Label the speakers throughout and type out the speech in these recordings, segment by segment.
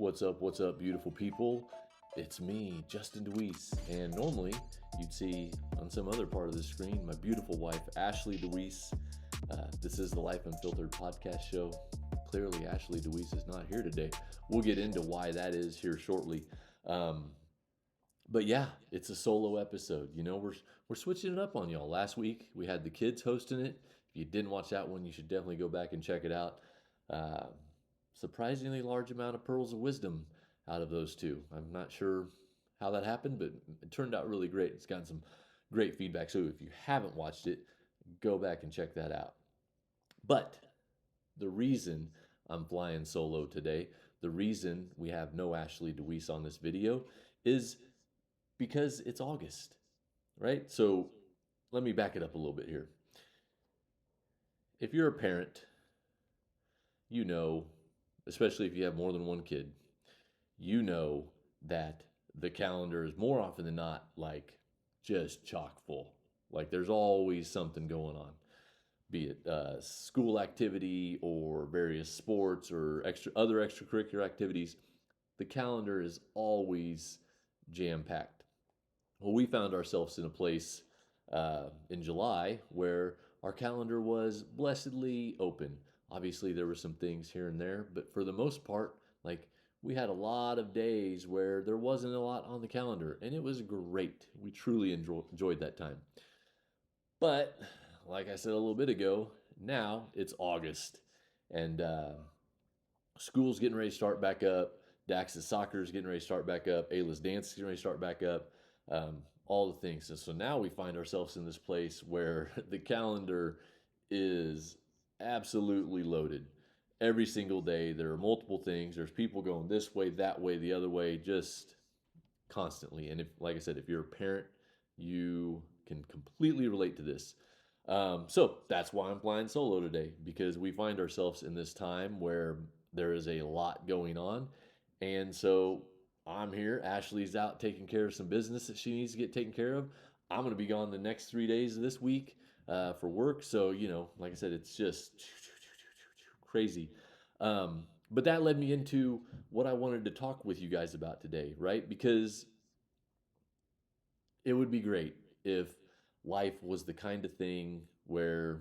Speaker 1: What's up, beautiful people? It's me, Justin DeWeese, and normally you'd see on some other part of the screen my beautiful wife, Ashley DeWeese. This is the Life Unfiltered podcast show. Clearly, Ashley DeWeese is not here today. We'll get into why that is here shortly. But yeah, it's a solo episode. You know, we're switching it up on y'all. Last week we had the kids hosting it. If you didn't watch that one, you should definitely go back and check it out. Surprisingly large amount of pearls of wisdom out of those two. I'm not sure how that happened, but it turned out really great. It's gotten some great feedback. So if you haven't watched it, go back and check that out. But the reason I'm flying solo today, the reason we have no Ashley DeWeese on this video is because it's August, right? So let me back it up a little bit here. If you're a parent, you know, especially if you have more than one kid, you know that the calendar is more often than not like just chock full. Like there's always something going on, be it school activity or various sports or other extracurricular activities. The calendar is always jam-packed. Well, we found ourselves in a place in July where our calendar was blessedly open. Obviously, there were some things here and there, but for the most part, like we had a lot of days where there wasn't a lot on the calendar, and it was great. We truly enjoyed that time. But like I said a little bit ago, now it's August, and school's getting ready to start back up. Dax's soccer is getting ready to start back up. Ayla's dance is getting ready to start back up. All the things. And so now we find ourselves in this place where the calendar is absolutely loaded. Every single day, there are multiple things. There's people going this way, that way, the other way, just constantly. And if, like I said, if you're a parent, you can completely relate to this. So that's why I'm flying solo today, because we find ourselves in this time where there is a lot going on. And so I'm here. Ashley's out taking care of some business that she needs to get taken care of. I'm going to be gone the next 3 days of this week for work. So, you know, like I said, it's just crazy. But that led me into what I wanted to talk with you guys about today, right? Because it would be great if life was the kind of thing where,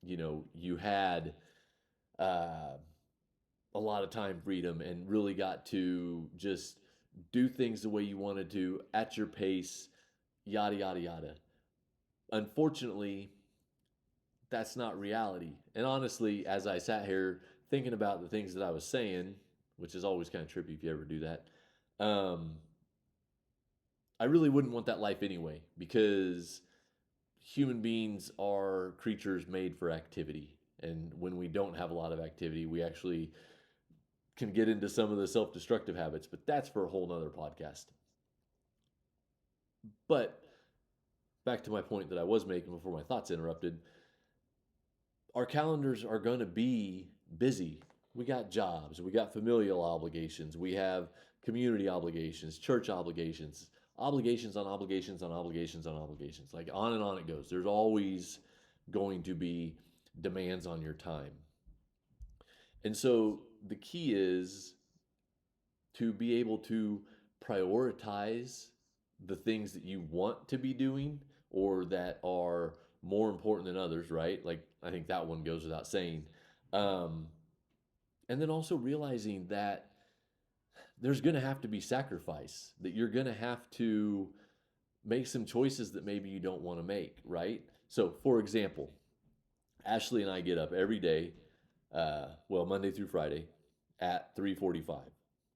Speaker 1: you know, you had a lot of time freedom and really got to just do things the way you wanted to at your pace, yada, yada, yada. Unfortunately, that's not reality. And honestly, as I sat here thinking about the things that I was saying, which is always kind of trippy if you ever do that, I really wouldn't want that life anyway, because human beings are creatures made for activity. And when we don't have a lot of activity, we actually can get into some of the self-destructive habits, but that's for a whole nother podcast. But back to my point that I was making before my thoughts interrupted, our calendars are going to be busy. We got jobs, we got familial obligations, we have community obligations, church obligations, obligations on obligations on obligations on obligations. Like on and on it goes. There's always going to be demands on your time. And so the key is to be able to prioritize the things that you want to be doing or that are more important than others, right? Like I think that one goes without saying. And then also realizing that there's going to have to be sacrifice, that you're going to have to make some choices that maybe you don't want to make, right? So for example, Ashley and I get up every day, Monday through Friday at 3:45.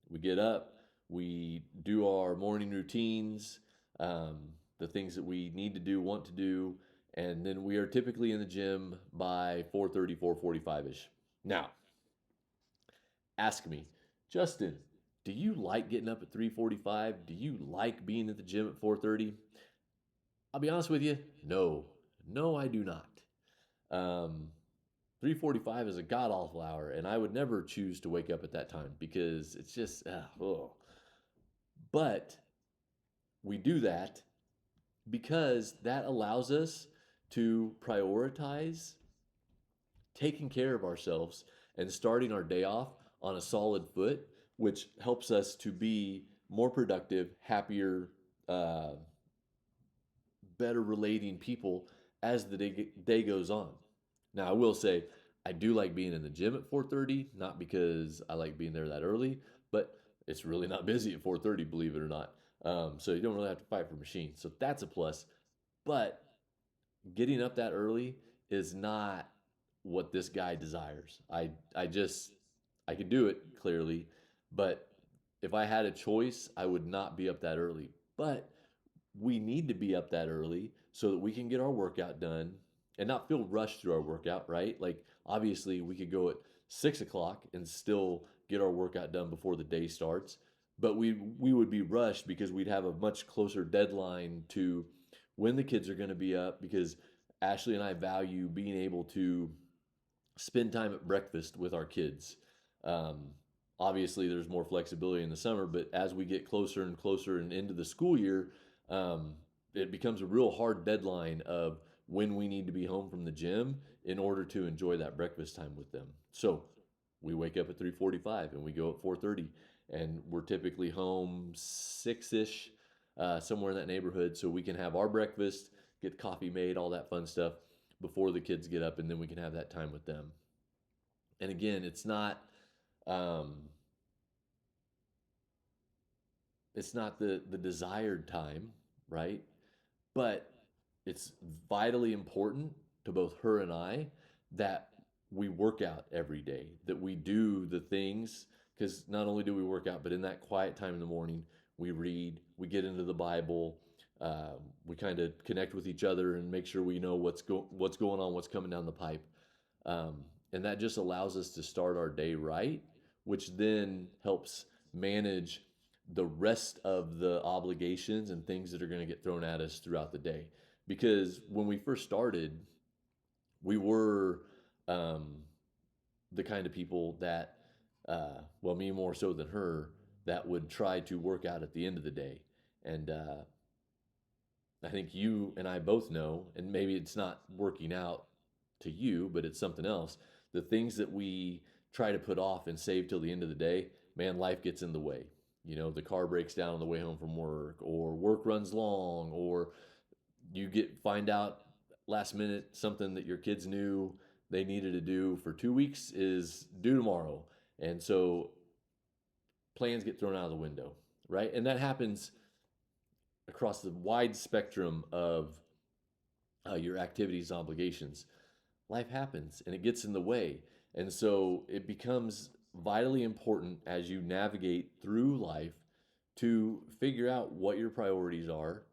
Speaker 1: We get up, we do our morning routines, the things that we need to do, want to do, and then we are typically in the gym by 4:30, 4:45-ish. Now, ask me, Justin, do you like getting up at 3:45? Do you like being at the gym at 4:30? I'll be honest with you, no, I do not. 3:45 is a god-awful hour, and I would never choose to wake up at that time because it's just, But we do that because that allows us to prioritize taking care of ourselves and starting our day off on a solid foot, which helps us to be more productive, happier, uh, better relating people as the day goes on. Now, I will say I do like being in the gym at 4:30, not because I like being there that early, but it's really not busy at 4:30, believe it or not. So you don't really have to fight for machines. So that's a plus. But getting up that early is not what this guy desires. I could do it clearly, but if I had a choice, I would not be up that early. But we need to be up that early so that we can get our workout done and not feel rushed through our workout, right? Like obviously we could go at 6 o'clock and still get our workout done before the day starts, but we would be rushed because we'd have a much closer deadline to when the kids are going to be up because Ashley and I value being able to spend time at breakfast with our kids. Um, Obviously, there's more flexibility in the summer, but as we get closer and closer and into the school year, um, it becomes a real hard deadline of when we need to be home from the gym in order to enjoy that breakfast time with them. So we wake up at 3:45 and we go at 4:30, and we're typically home 6ish, somewhere in that neighborhood, so we can have our breakfast, get coffee made, all that fun stuff before the kids get up, and then we can have that time with them. And again, um, it's not the desired time, right? But it's vitally important to both her and I that we work out every day, that we do the things, because not only do we work out, but in that quiet time in the morning, we read, we get into the Bible, we kind of connect with each other and make sure we know what's going on, what's coming down the pipe. Um, and that just allows us to start our day right, which then helps manage the rest of the obligations and things that are going to get thrown at us throughout the day. Because when we first started, we were um, the kind of people that, well, me more so than her, that would try to work out at the end of the day. And I think you and I both know, and maybe it's not working out to you, but it's something else. The things that we try to put off and save till the end of the day, man, life gets in the way. You know, the car breaks down on the way home from work, or work runs long, or you find out last minute something that your kids knew they needed to do for 2 weeks is due tomorrow. And so plans get thrown out of the window, right? And that happens across the wide spectrum of your activities and obligations. Life happens and it gets in the way. And so it becomes vitally important as you navigate through life to figure out what your priorities are,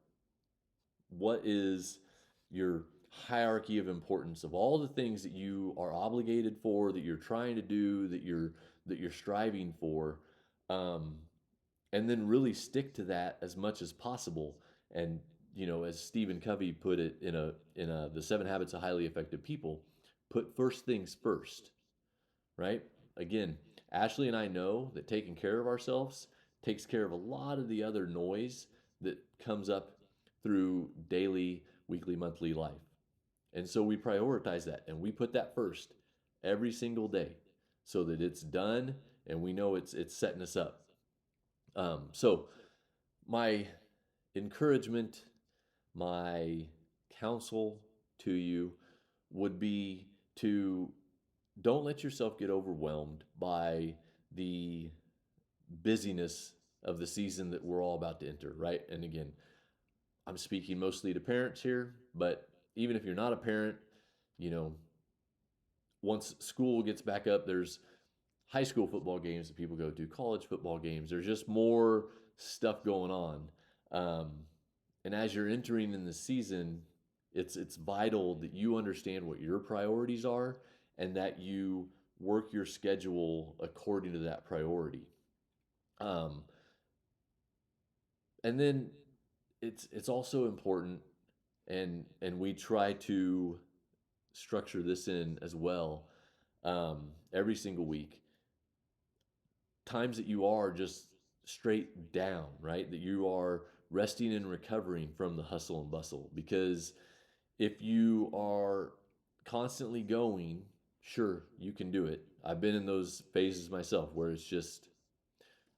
Speaker 1: what is your hierarchy of importance of all the things that you are obligated for, that you're trying to do, that you're striving for, um, and then really stick to that as much as possible. And as Stephen Covey put it in the 7 Habits of Highly Effective People, put first things first, right? Again, Ashley and I know that taking care of ourselves takes care of a lot of the other noise that comes up through daily, weekly, monthly life. And so we prioritize that and we put that first every single day so that it's done and we know it's setting us up. So my encouragement, my counsel to you would be to don't let yourself get overwhelmed by the busyness of the season that we're all about to enter, right? And again, I'm speaking mostly to parents here, but even if you're not a parent, you know, once school gets back up, there's high school football games that people go to, college football games. There's just more stuff going on. Um, and as you're entering in the season, it's vital that you understand what your priorities are and that you work your schedule according to that priority. Um, and then it's also important, and we try to structure this in as well, every single week. Times that you are just straight down, right? That you are resting and recovering from the hustle and bustle. Because if you are constantly going, Sure, you can do it. I've been in those phases myself where it's just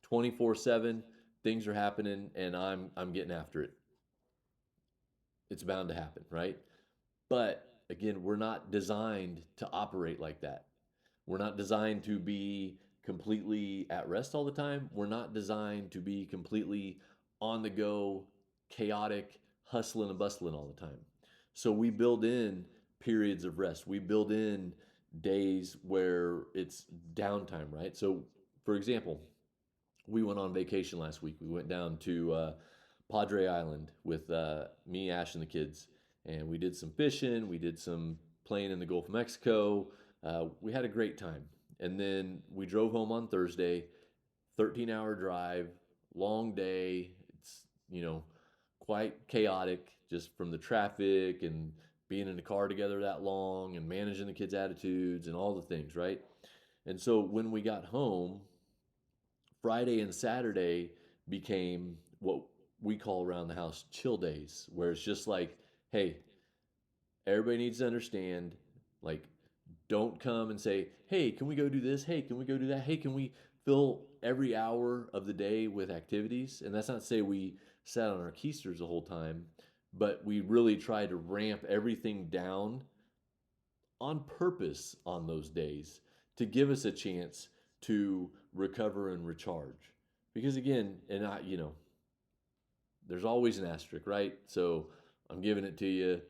Speaker 1: 24/7, things are happening and I'm getting after it. It's bound to happen, right? But again, we're not designed to operate like that. We're not designed to be completely at rest all the time. We're not designed to be completely on the go, chaotic, hustling and bustling all the time. So we build in periods of rest. We build in days where it's downtime, right? So, for example, we went on vacation last week. We went down to Padre Island with me, Ash, and the kids, and we did some fishing. We did some playing in the Gulf of Mexico. We had a great time, and then we drove home on Thursday. 13-hour drive, long day. It's quite chaotic just from the traffic and being in the car together that long and managing the kids' attitudes and all the things, right? And so when we got home, Friday and Saturday became what we call around the house chill days, where it's just like, hey, everybody needs to understand, like, don't come and say, hey, can we go do this? Hey, can we go do that? Hey, can we fill every hour of the day with activities? And that's not to say we sat on our keisters the whole time, but we really tried to ramp everything down on purpose on those days to give us a chance to recover and recharge. Because again, and there's always an asterisk, right? So I'm giving it to you.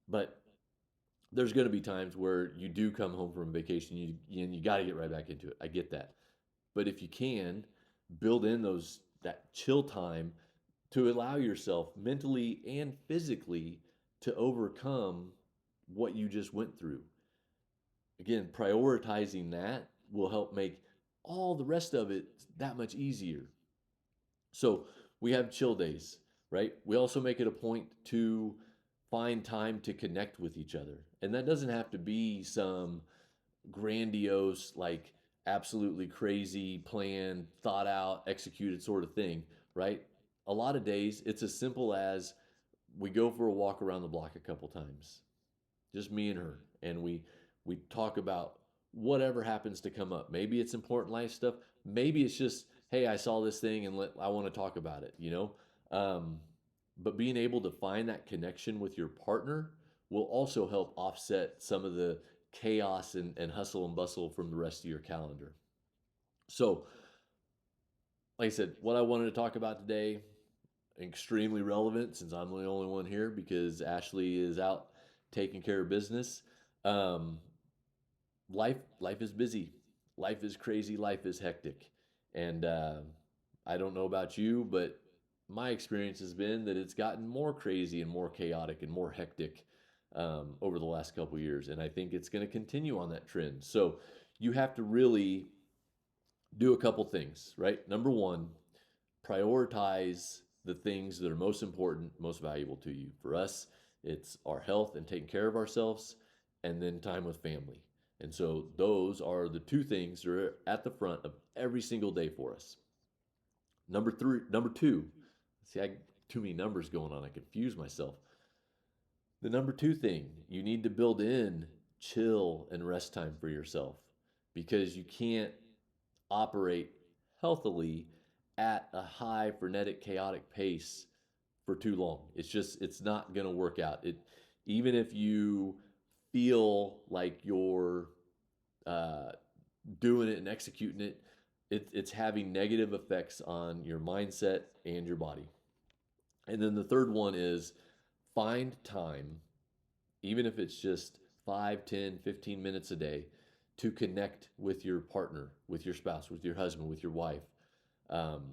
Speaker 1: But there's going to be times where you do come home from vacation and you got to get right back into it. I get that. But if you can, build in that chill time to allow yourself mentally and physically to overcome what you just went through. Again, prioritizing that will help make all the rest of it that much easier. So we have chill days, right? We also make it a point to find time to connect with each other. And that doesn't have to be some grandiose, like absolutely crazy, planned, thought out, executed sort of thing, right? A lot of days it's as simple as we go for a walk around the block a couple times, just me and her, and we talk about whatever happens to come up. Maybe it's important life stuff. Maybe it's just, hey, I saw this thing and I want to talk about it. But being able to find that connection with your partner will also help offset some of the chaos and hustle and bustle from the rest of your calendar. So, like I said, what I wanted to talk about today, extremely relevant since I'm the only one here because Ashley is out taking care of business. Um, life is busy, life is crazy, life is hectic, and I don't know about you, but my experience has been that it's gotten more crazy and more chaotic and more hectic over the last couple of years, and I think it's going to continue on that trend. So you have to really do a couple things, right? Number one, prioritize the things that are most important, most valuable to you. For us, it's our health and taking care of ourselves, and then time with family. And so those are the two things that are at the front of every single day for us. Number two, see, I too many numbers going on. I confuse myself. The number two thing, you need to build in chill and rest time for yourself because you can't operate healthily at a high, frenetic, chaotic pace for too long. It's not going to work out. Even if you feel like you're uh, doing it and executing it's having negative effects on your mindset and your body. And then the third one is find time, even if it's just 5, 10, 15 minutes a day, to connect with your partner, with your spouse, with your husband, with your wife, um,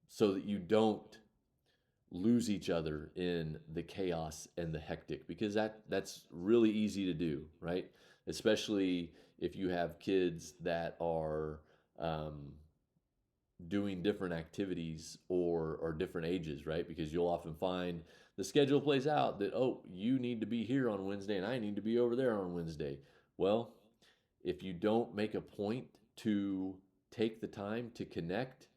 Speaker 1: so that you don't lose each other in the chaos and the hectic, because that's really easy to do, right? Especially if you have kids that are doing different activities or different ages, right? Because you'll often find the schedule plays out that, oh, you need to be here on Wednesday and I need to be over there on Wednesday. Well, if you don't make a point to take the time to connect,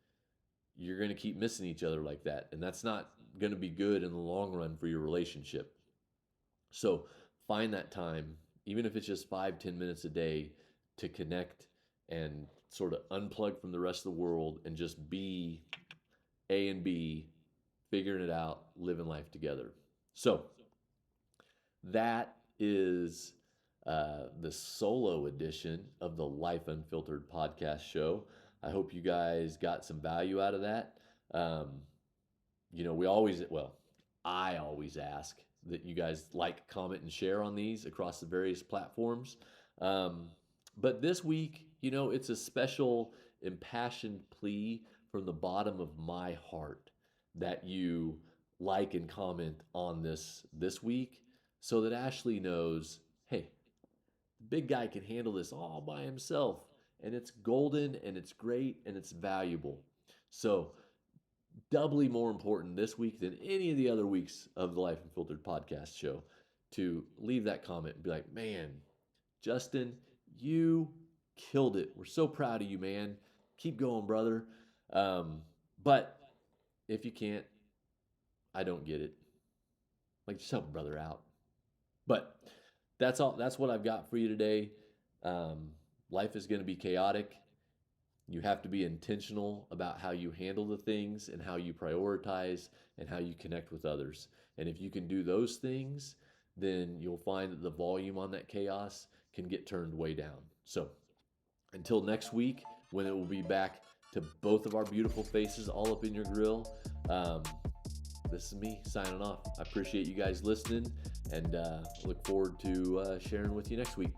Speaker 1: you're going to keep missing each other like that. And that's not going to be good in the long run for your relationship. So find that time even if it's just 5-10 minutes a day, to connect and sort of unplug from the rest of the world and just be A and B, figuring it out, living life together. So that is the solo edition of the Life Unfiltered podcast show. I hope you guys got some value out of that. I always ask that you guys like, comment, and share on these across the various platforms. But this week, it's a special impassioned plea from the bottom of my heart that you like and comment on this week, so that Ashley knows, hey, the big guy can handle this all by himself, and it's golden, and it's great, and it's valuable. So doubly more important this week than any of the other weeks of the Life Unfiltered podcast show, to leave that comment and be like, man, Justin, you killed it. We're so proud of you, man. Keep going, brother. But if you can't, I don't get it. Like, just help a brother out. But that's all. That's what I've got for you today. Life is going to be chaotic. You have to be intentional about how you handle the things and how you prioritize and how you connect with others. And if you can do those things, then you'll find that the volume on that chaos can get turned way down. So until next week, when it will be back to both of our beautiful faces all up in your grill, this is me signing off. I appreciate you guys listening, and look forward to sharing with you next week.